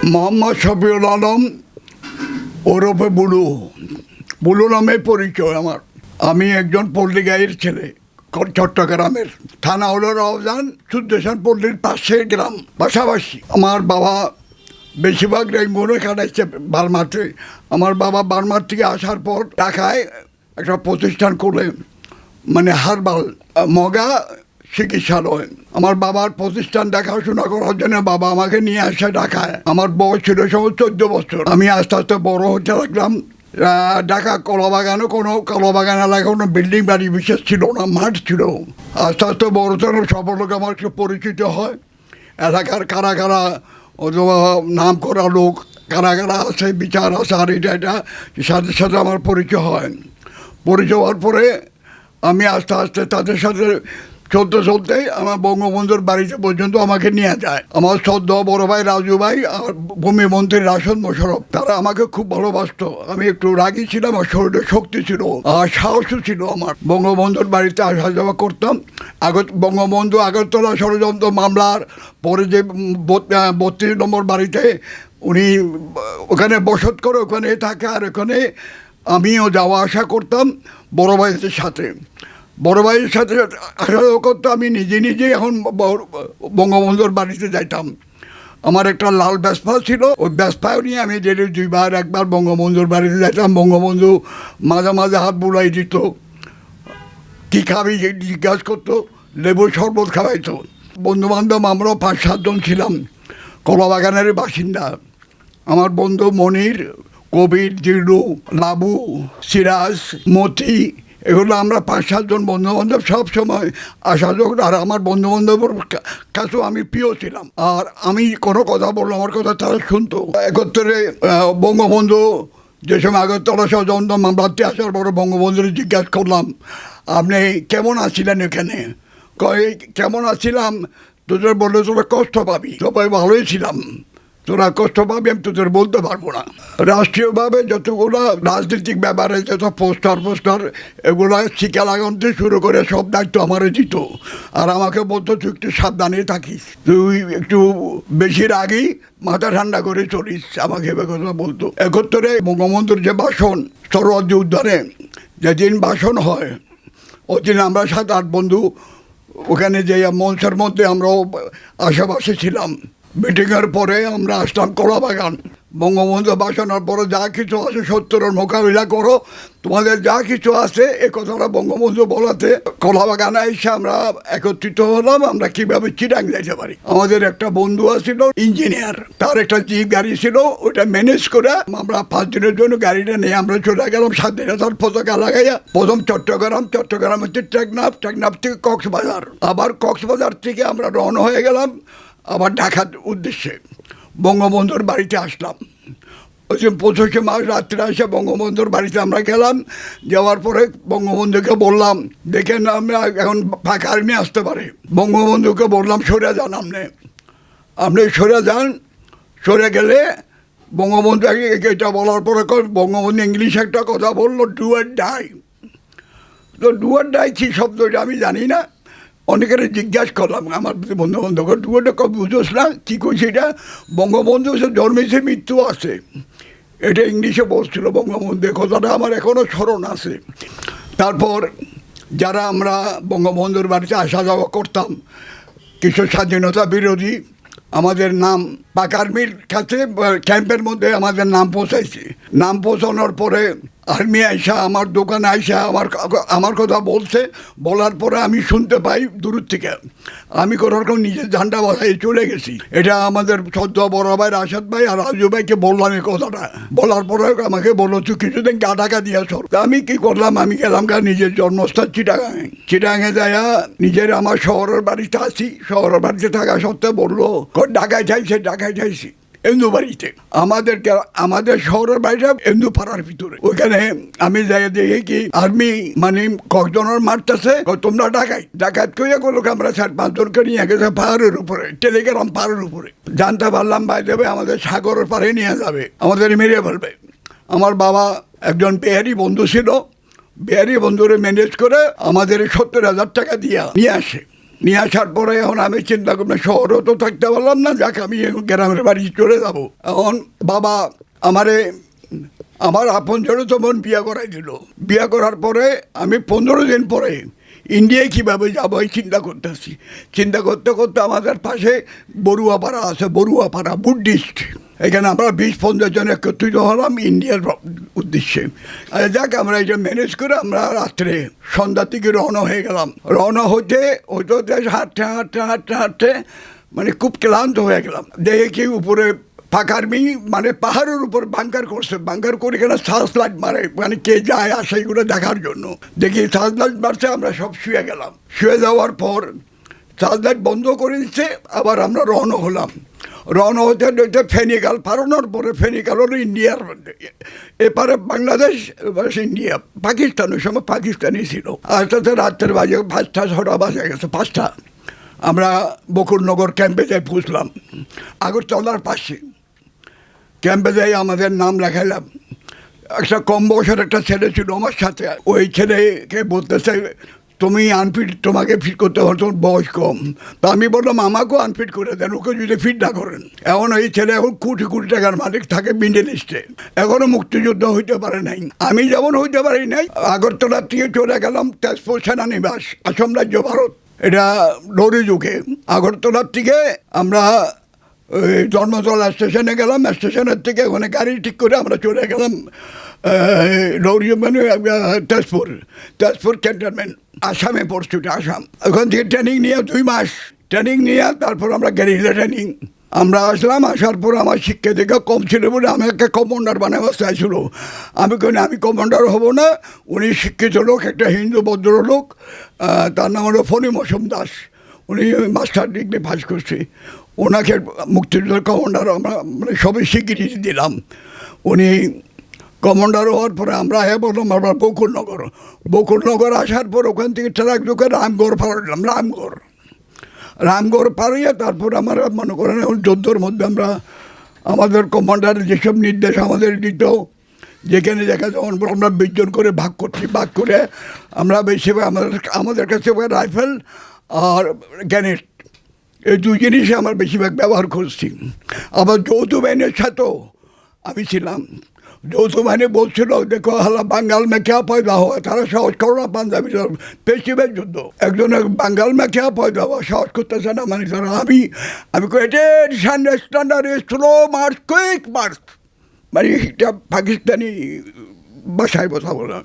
মোহাম্মদ শফিউল আলম ওরফে blue. Blue নামে পরিচয় আমার। আমি একজন পল্লীগাঁয়ের ছেলে, চট্টগ্রামের। থানা হলো রওজান, সুদ্দেশান পল্লীর পাশে গ্রাম, পাশাপাশি। আমার বাবা বেশিরভাগ মনে কাটাইছে বার্মাতে। আমার বাবা বার্মার থেকে আসার পর ঢাকায় একটা প্রতিষ্ঠান করলে, মানে হারবাল মগা চিকিৎসালয়। আমার বাবার প্রতিষ্ঠান দেখাশোনা করার জন্য বাবা আমাকে নিয়ে আসে ঢাকায়। আমার বয়স ছিল সময় 14 বছর। আমি আস্তে আস্তে বড় হতে লাগলাম। ঢাকা কলাবাগানে কলাবাগান এলাকায় কোনো বিল্ডিং বাড়ি বিশেষ ছিল না, মাঠ ছিল। আস্তে আস্তে বড়তর সব লোক আমার একটু পরিচিত হয়। এলাকার কারা কারা অথবা নাম করা লোক কারা কারা আছে, বিচার আছে, আর এটা সাথে সাথে আমার পরিচয় হয়। পরিচয় হওয়ার পরে আমি আস্তে আস্তে তাদের সাথে চলতে আমার বঙ্গবন্ধুর বাড়িতে পর্যন্ত আমাকে নিয়ে যায়। আমার সদ্য বড় ভাই রাজু ভাই আর ভূমিমন্ত্রী রাশেদ মোশাররফ, তারা আমাকে খুব ভালোবাসত। আমি একটু রাগী ছিলাম, আমার শরীরে শক্তি ছিল আর সাহসও ছিল আমার। বঙ্গবন্ধুর বাড়িতে আসা যাওয়া করতাম। বঙ্গবন্ধু আগরতলা ষড়যন্ত্র মামলার পরে যে 32 নম্বর বাড়িতে উনি ওখানে বসত করে ওখানে থাকে, আর ওখানে আমিও যাওয়া আসা করতাম বড় ভাইদের সাথে। বড় ভাইয়ের সাথে আসা যাওয়া করতো। আমি নিজে এখন বঙ্গবন্ধুর বাড়িতে যাইতাম। আমার একটা লাল ভেসপা ছিল, ওই ভেসপাও নিয়ে আমি ডেলি 2বার 1বার বঙ্গবন্ধুর বাড়িতে যাইতাম। বঙ্গবন্ধু মাঝে মাঝে হাত বুলাই দিত, কী খাবি জিজ্ঞাসা করতো, লেবুর শরবত খাওয়াইতো। বন্ধুবান্ধব আমরাও 5-7 জন ছিলাম, কলাবাগানের বাসিন্দা। আমার বন্ধু মনির, কবির, জিল্লু, লাবু, সিরাজ, মতি, এগুলো আমরা 5-7 জন বন্ধুবান্ধব সবসময় আসা যোগ। আর আমার বন্ধুবান্ধবের কাছেও আমি প্রিয় ছিলাম। আর আমি কোনো কথা বললো আমার কথা তারা শুনতো। 71-এ বঙ্গবন্ধু যে সময় আগরতলা ষড়যন্ত্র মামলাতে আসার পরে বঙ্গবন্ধুর জিজ্ঞাসা করলাম, আপনি কেমন আছিলেন এখানে? কেমন আছিলাম, তোদের বললে তোরা কষ্ট পাবি। সবাই ভালোই ছিলাম, তোরা কষ্ট পাবি আমি তোদের বলতে পারবো না। রাষ্ট্রীয়ভাবে যতগুলো রাজনৈতিক ব্যাপারে যত পোস্টার এগুলো শিক্ষা লাগাতে শুরু করে সব দায়িত্ব আমারও দিত। আর আমাকে বলতো তুই একটু সাবধানে থাকিস, তুই একটু বেশির আগেই মাথা ঠান্ডা করে চলিস, আমাকে এবার কথা বলতো। 71-এ বঙ্গবন্ধুর যে ভাষণ সরোয়ার্দী উদ্যানে যেদিন ভাষণ হয়, ওই দিন আমরা 7-8 বন্ধু ওখানে যে মঞ্চের মধ্যে আমরাও আশেপাশে ছিলাম। মিটিংয়ের পরে আমরা আসলাম কলাবাগান। বঙ্গবন্ধু ভাষণের পরে যা কিছু আছে সত্যের মোকাবিলা করো, তোমাদের যা কিছু আছে এ কথাটা বঙ্গবন্ধু বলাতে কলাবাগানে এসে আমরা একত্রিত হলাম। আমরা কীভাবে চিটাং যেতে পারি। আমাদের একটা বন্ধু আছিল ইঞ্জিনিয়ার, তার একটা জিপ গাড়ি ছিল, ওটা ম্যানেজ করে আমরা 5 দিনের জন্য গাড়িটা নিয়ে আমরা চলে গেলাম স্বাধীনতার পতাকা লাগাইয়া। প্রথম চট্টগ্রাম হচ্ছে টেকনাফ থেকে কক্সবাজার, আবার কক্সবাজার থেকে আমরা রওনা হয়ে গেলাম আবার ঢাকার উদ্দেশ্যে। বঙ্গবন্ধুর বাড়িতে আসলাম। ওই যে 25শে মার্চ রাত্রে এসে বঙ্গবন্ধুর বাড়িতে আমরা গেলাম। যাওয়ার পরে বঙ্গবন্ধুকে বললাম, দেখেন আমরা এখন ফাঁকা আর্মি আসতে পারে। বঙ্গবন্ধুকে বললাম সরে যান, আপনি সরে যান। সরে গেলে বঙ্গবন্ধু এটা বলার পরে বঙ্গবন্ধু ইংলিশে একটা কথা বললো, ডু অ্যান্ড ডাই। তো ডু অ্যান্ড ডাই কী শব্দটা আমি জানি না। অনেকের জিজ্ঞাসা করলাম আমার বন্ধুবান্ধব, ডুয়োটা কবে বুঝোস না, কী করছি এটা? বঙ্গবন্ধু সে জন্মেছে মৃত্যু আছে, এটা ইংলিশে বলছিল বঙ্গবন্ধু। কথাটা আমার এখনও স্মরণ আছে। তারপর যারা আমরা বঙ্গবন্ধুর বাড়িতে আসা যাওয়া করতাম, কিছু স্বাধীনতা বিরোধী আমাদের নাম পাক আর্মির কাছে ক্যাম্পের মধ্যে আমাদের নাম পৌঁছাইছে। নাম পৌঁছানোর পরে আর্মি আইসা আমার দোকানে আইসা আমার কথা বলছে। বলার পরে আমি শুনতে পাই দূর থেকে। আমি কোনো রকম নিজের ঝান্ডা বসাই চলে গেছি। এটা আমাদের সদ্য বড় ভাই রাশেদ ভাই আর রাজু ভাইকে বললাম এই কথাটা। বলার পরে আমাকে বললো তুই কিছুদিন গা ঢাকা দিয়ে সর। আমি কী করলাম, আমি গেলাম নিজের জন্মস্থান চিটাগাঙে যাইয়া নিজের আমার শহরের বাড়িতে আছি। শহরের বাড়িতে থাকা সত্ত্বেও বললো ঢাকায় যাইছি এন্দু বাড়িতে। আমাদের শহরের বাড়িটা এন্দু পাড়ার ভিতরে। ওইখানে আমি যাই দেখি কি আর্মি মানে কয়েকজনের মারতেছে, তোমরা ডাকাত কইয়া করলো আমরা 4-5 জনকে নিয়ে গেছে পাহাড়ের উপরে, টেলিগ্রাম পাহাড়ের উপরে। জানতে পারলাম ভাই দেবে আমাদের সাগরের পাড়ে নিয়ে যাবে, আমাদের মেরে ফেলবে। আমার বাবা একজন বেহারি বন্ধু ছিল, বেহারি বন্ধুরে ম্যানেজ করে আমাদের 70,000 টাকা নিয়ে আসে। নিয়ে আসার পরে এখন আমি চিন্তা করলাম শহরেও তো থাকতে পারলাম না, যাক আমি এখন গ্রামের বাড়ি চলে যাব। এখন বাবা আমার আপনজনও তখন বিয়ে করাই দিল। বিয়ে করার পরে আমি 15 দিন পরে ইন্ডিয়ায় কীভাবে যাবো এই চিন্তা করতেছি। চিন্তা করতে করতে আমাদের পাশে বড়ুয়াপাড়া আছে, বড়ুয়াপাড়া বুদ্ধিস্ট, এখানে আমরা 20-50 জন একত্রিত হলাম ইন্ডিয়ার উদ্দেশ্যে। যাক আমরা এটা ম্যানেজ করে আমরা রাত্রে সন্ধ্যার দিকে রওনা হয়ে গেলাম। রওনা হতে হাঁটতে হাঁটতে হাঁটতে হাঁটতে মানে খুব ক্লান্ত হয়ে গেলাম। দেখে কি উপরে ফাঁকারমি মানে পাহাড়ের উপর বাঙ্কার করছে, বাঙ্কার করে এখানে সার্চ লাইট মারে, মানে কে যায় আসে এগুলো দেখার জন্য। দেখি সার্চ লাইট মারছে, আমরা সব শুয়ে গেলাম। শুয়ে যাওয়ার পর সার্চ লাইট বন্ধ করে দিচ্ছে, আবার আমরা রওনা হলাম। রওনা হতে হতে ফেনিকাল পারানোর পরে, ফেনিকাল হলো ইন্ডিয়ার এপারে বাংলাদেশ, ইন্ডিয়া পাকিস্তান, ওই সময় পাকিস্তানি ছিল। আস্তে আস্তে রাত্রের বাজে 5টা-6টা বাজে গেছে, 5টা। আমরা বকুলনগর ক্যাম্পে যাই পৌঁছলাম, আগরতলার পাশে। ক্যাম্পে যাই আমাদের নাম লেখাইলাম। একটা কম বয়সের একটা ছেলে ছিল আমার সাথে, ওই ছেলেকে বলতেছে তুমি আনফিট, তোমাকে ফিট করতে হবে, তোমার বয়স কম। তো আমি বললাম আমাকেও আনফিট করে দেন, ওকে যদি ফিট না করেন। এখন ওই ছেলে এখন কোটি কোটি টাকার মালিক, থাকে মিডল ইস্টে, এখনও মুক্তিযুদ্ধ হইতে পারে নাই। আমি যেমন হইতে পারি নাই, আগরতলা থেকে চলে গেলাম তেজপুর সেনানিবাস, আসাম রাজ্য, ভারত। এটা লরি যুগে। আগরতলার থেকে আমরা ধর্মতলা স্টেশনে গেলাম, স্টেশনের থেকে ওখানে গাড়ি ঠিক করে আমরা চলে গেলাম লরি মানে তেজপুর ক্যান্টনমেন্ট, আসামে পড়ছি, আসাম। ওখান থেকে ট্রেনিং নিয়ে 2 মাস ট্রেনিং নিয়ে তারপর আমরা গেরিলা ট্রেনিং আমরা আসলাম। আসার পর আমার শিক্ষা থেকে কম ছিল বলে আমাকে কমান্ডার বানাবার চাইছিল। আমি কেন, আমি কমান্ডার হব না। উনি শিক্ষিত লোক, একটা হিন্দু ভদ্রলোক, তার নাম হলো ফণি মৌসুমদাস, উনি মাস্টার ডিগ্রি পাস করছে। ওনাকে মুক্তিযুদ্ধের কমান্ডার আমরা মানে সবই স্বীকৃতি দিলাম। উনি কমান্ডার হওয়ার পরে আমরা বললাম আমরা বকুলনগর আসার পর ওখান থেকে ট্রাক ঢুকে রামগড় পাড়লাম। রামগড় পাড়িয়ে তারপর আমরা মনে করেন এখন যুদ্ধর মধ্যে আমরা আমাদের কমান্ডারের যেসব নির্দেশ আমাদের দিত, যেখানে দেখা যেমন আমরা 20 জন করে ভাগ করছি, ভাগ করে আমরা বেশিরভাগ আমাদের কাছে রাইফেল আর গ্যানেট, এই 2 জিনিসই আমরা বেশিরভাগ ব্যবহার করছি। আবার যৌথ বাহিনীর সাথেও আমি ছিলাম। যৌথ বাহিনী বলছিল দেখো হালা বাঙ্গাল মে ক্যা পয়দা হওয়া, তারা সাহস করো না পাঞ্জাবি পেশিবের যুদ্ধ, একজনের বাঙ্গাল মে ক্যা পয়দা হওয়া সাহস করতেছে না। মানে তারা আমি standard slow March, quick March, মানে এটা পাকিস্তানি ভাষায় কথা বলা।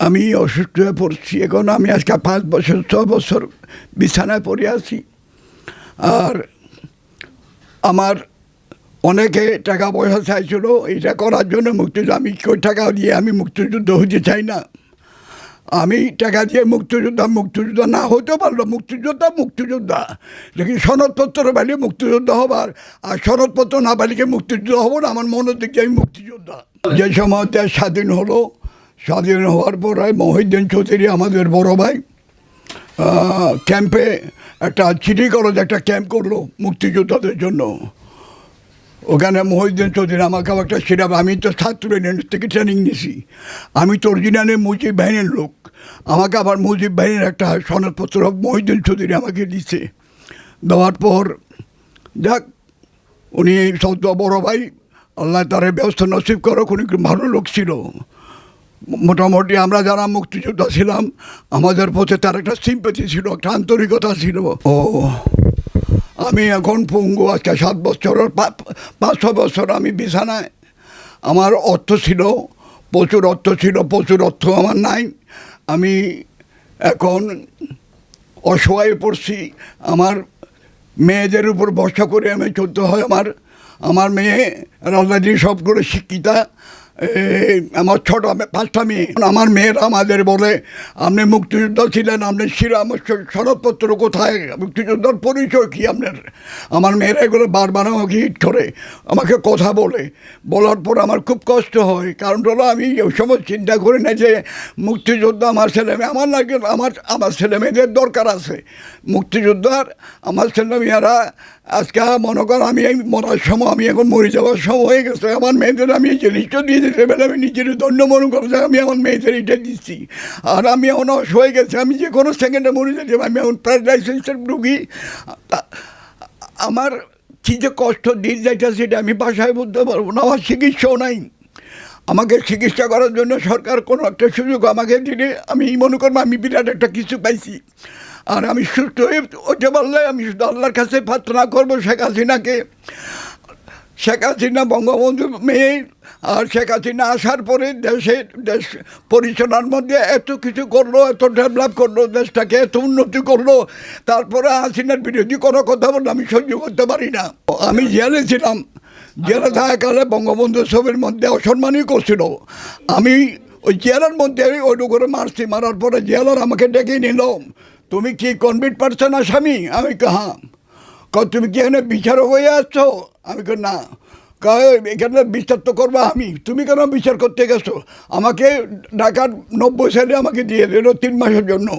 আমি অসুস্থ হয়ে পড়ছি এখন, আমি আজকে 5 বছর 6 বছর বিছানায় পড়ে আছি। আর আমার অনেকে টাকা পয়সা চাইছিল এটা করার জন্য মুক্তিযুদ্ধ। আমি কই টাকা দিয়ে আমি মুক্তিযুদ্ধ হতে চাই না। আমি টাকা দিয়ে মুক্তিযুদ্ধ না হতে পারলো, মুক্তিযোদ্ধা লেকিন সনদপত্র পাইলে মুক্তিযোদ্ধা হবার, আর সনদপত্র না পাইলে মুক্তিযুদ্ধ হবো না। আমার মনের দিক দিয়ে আমি মুক্তিযোদ্ধা। যে সময় দেশ স্বাধীন হলো, স্বাধীন হওয়ার পরে মহিউদ্দিন চৌধুরী আমাদের বড় ভাই ক্যাম্পে একটা সিটি কলেজ একটা ক্যাম্প করলো মুক্তিযোদ্ধাদের জন্য। ওখানে মহিউদ্দিন চৌধুরী আমাকে একটা সেটা, আমি তো ছাত্র ইউনিয়ন থেকে ট্রেনিং নিয়েছি, আমি তো অরিজিনালি মুজিব বাহিনীর লোক। আমাকে আবার মুজিব বাহিনীর একটা সনদপত্র মহিউদ্দিন চৌধুরী আমাকে দিচ্ছে। দেওয়ার পর যাক, উনি সদ্য বড় ভাই, আল্লাহ তার ব্যবস্থা নসিব করো, উনি ভালো লোক ছিল। মোটামুটি আমরা যারা মুক্তিযোদ্ধা ছিলাম আমাদের প্রতি তার একটা সিম্পাথি ছিল, একটা আন্তরিকতা ছিল। ও আমি এখন পঙ্গু, আজকে 7 বছরের 5-6 বছর আমি বিছানায়। আমার অর্থ ছিল, প্রচুর অর্থ ছিল, প্রচুর অর্থ আমার নাই। আমি এখন অসহায় পড়ছি। আমার মেয়েদের উপর ভরসা করে আমি চলতে হয়। আমার মেয়ে রাজনীতি সবগুলো শিক্ষিতা, আমার 5টা মেয়ে। আমার মেয়েরা আমাদের বলে আপনি মুক্তিযোদ্ধা ছিলেন, আপনি আমার সনদপত্র কোথায়, মুক্তিযোদ্ধার পরিচয় কী আপনার? আমার মেয়েরা এগুলো বারবার আমাকে হিট করে, আমাকে কথা বলার পর আমার খুব কষ্ট হয়। কারণ হলো আমি ওই সময় চিন্তা করি না যে মুক্তিযোদ্ধা আমার ছেলেমেয়ে, আমার লাগে আমার ছেলেমেয়েদের দরকার আছে। মুক্তিযোদ্ধার আমার ছেলেমেয়েরা আজকে মনে কর আমি এই মরার সময়, আমি এখন মরে যাওয়ার সময় হয়ে গেছে, আমার মেয়েদের আমি এই জিনিসটা দিয়ে দিতে পারি, আমি নিজের ধন্য মনে করো যে আমি আমার মেয়েদের এটা দিচ্ছি। আর আমি এখন হয়ে গেছে, আমি যে কোনো সেকেন্ডে মরে যেতে পারি, আমি এখন প্যারালাইসিসের রুগী। আমার কী যে কষ্ট দিন যাইটা সেটা আমি বাসায় বলতে পারবো না। আমার চিকিৎসাও নাই, আমাকে চিকিৎসা করার জন্য সরকার কোনো একটা সুযোগ আমাকে দিলে আমি মনে করবো আমি বিরাট একটা কিছু পাইছি। আর আমি সুস্থ হতে পারলে আমি শুধু আল্লাহর কাছে প্রার্থনা করবো শেখ হাসিনাকে। শেখ হাসিনা বঙ্গবন্ধু মেয়ে, আর শেখ হাসিনা আসার পরে দেশ পরিচালনার মধ্যে এত কিছু করলো, এত ডেভেলপ করলো, দেশটাকে এত উন্নতি করলো, তারপরে হাসিনার বিরোধী কোনো কথা বললে আমি সহ্য করতে পারি না। আমি জেলে ছিলাম, জেলে থাকাকালে বঙ্গবন্ধু ছবির মধ্যে অসম্মানই করছিল। আমি ওই জেলার মধ্যে ওইটু করে মারছি, মারার পরে জেলার আমাকে ডেকে নিল, তুমি কি কনভিক্ট পারছো না স্বামী? আমি হ্যাঁ। তুমি কি এখানে বিচারক হয়ে আসছো? আমি না। এখানে বিচার তো করবো আমি, তুমি কেন বিচার করতে গেছো? আমাকে ঢাকার 90 সালে আমাকে দিয়ে দিল 3 মাসের জন্য।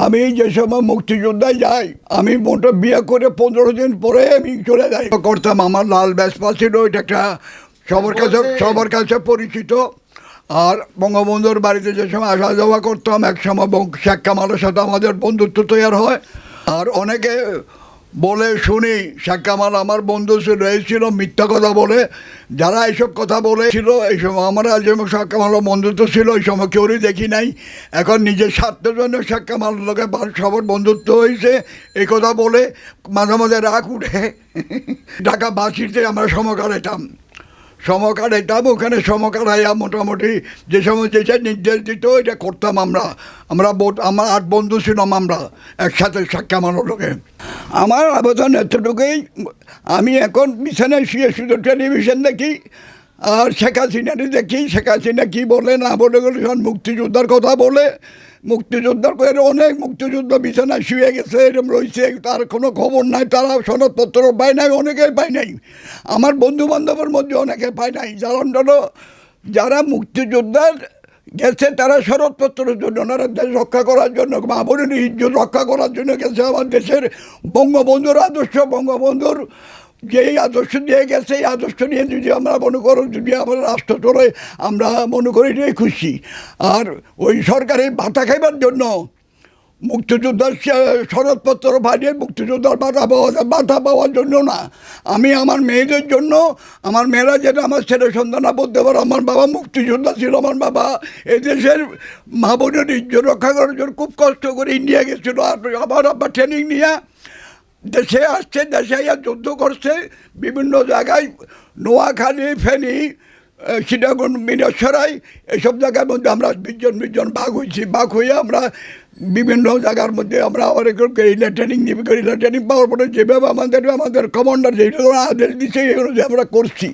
আমি যে সময় মুক্তিযোদ্ধায় যাই, আমি মোটা বিয়ে করে 15 দিন পরে আমি চলে যাই করতাম। আমার লাল ব্যাসপা ছিল, এটা একটা সবার কাছে পরিচিত। আর বঙ্গবন্ধুর বাড়িতে যে সময় আসা যাওয়া করতাম, এক সময় শেখ কামালের সাথে আমাদের বন্ধুত্ব তৈরি হয়। আর অনেকে বলে শুনি শেখ কামাল আমার বন্ধু ছিল, মিথ্যা কথা বলে। যারা এইসব কথা বলেছিল এই সময় আমরা যে শেখ কামালও বন্ধুত্ব ছিল, ওই সময় কেউই দেখি নাই। এখন নিজের স্বার্থের জন্য শেখ কামাল লোকে সবার বন্ধুত্ব হয়েছে এই কথা বলে মাঝে মাঝে রাগ উঠে। ঢাকা বাসিতে আমরা সমকাল এটাম ওখানে সমকাল আইয়া মোটামুটি যে সময় যেটা নির্দেশ দিত এটা করতাম। আমরা আমার 8 বন্ধু ছিলাম আমরা একসাথে শেখ কামালের লোকে। আমার আবেদন এতটুকুই, আমি এখন বিছানায় শুয়ে শুধু টেলিভিশন দেখি আর শেখ হাসিনাটি দেখি। শেখ হাসিনা কী বলে না বলে গেলে মুক্তিযোদ্ধার কথা বলে, মুক্তিযোদ্ধার করে অনেক মুক্তিযুদ্ধ বিছানায় শুয়ে গেছে, এরকম রয়েছে, তার কোনো খবর নাই, তারা সনদপত্র পায় নাই, অনেকেই পায় নাই। আমার বন্ধু বান্ধবের মধ্যে অনেকে পায় নাই। যারা মুক্তিযোদ্ধার গেছে তারা সনদপত্রের জন্য, ওনারা দেশ রক্ষা করার জন্য, মা বোনের ইজ্জত রক্ষা করার জন্য গেছে। আমার দেশের বঙ্গবন্ধুর আদর্শ, বঙ্গবন্ধুর যেই আদর্শ দিয়ে গেছে, এই আদর্শ নিয়ে যদি আমরা মনে করো যদি আমরা রাষ্ট্র চলে, আমরা মনে করি এটাই খুশি। আর ওই সরকারের ভাতা খাইবার জন্য মুক্তিযোদ্ধার সনদপত্র বানিয়ে মুক্তিযোদ্ধার ভাতা পাওয়ার জন্য না, আমি আমার মেয়েদের জন্য, আমার মেয়েরা যেটা আমার ছেলে সন্তানা বলতে পারো আমার বাবা মুক্তিযোদ্ধা ছিল, আমার বাবা এদেশের মা বোনের ইজ্জত রক্ষা করার জন্য খুব কষ্ট করে ইন্ডিয়া গেছিলো। আর আমার আব্বা ট্রেনিং নিয়ে দেশে আসছে, দেশে যুদ্ধ করছে বিভিন্ন জায়গায়, নোয়াখালী, ফেনী, সীতাকুণ্ড, মিরসরাই, এসব জায়গার মধ্যে আমরা 20 জন ভাগ হয়েছি। ভাগ হয়ে আমরা বিভিন্ন জায়গার মধ্যে আমরা আবার গেরিলা ট্রেনিং নিবি। গেরিলা ট্রেনিং পাওয়ার পরে যেভাবে আমাদের কমান্ডার যেগুলো আদেশ দিচ্ছে এগুলো যে আমরা করছি।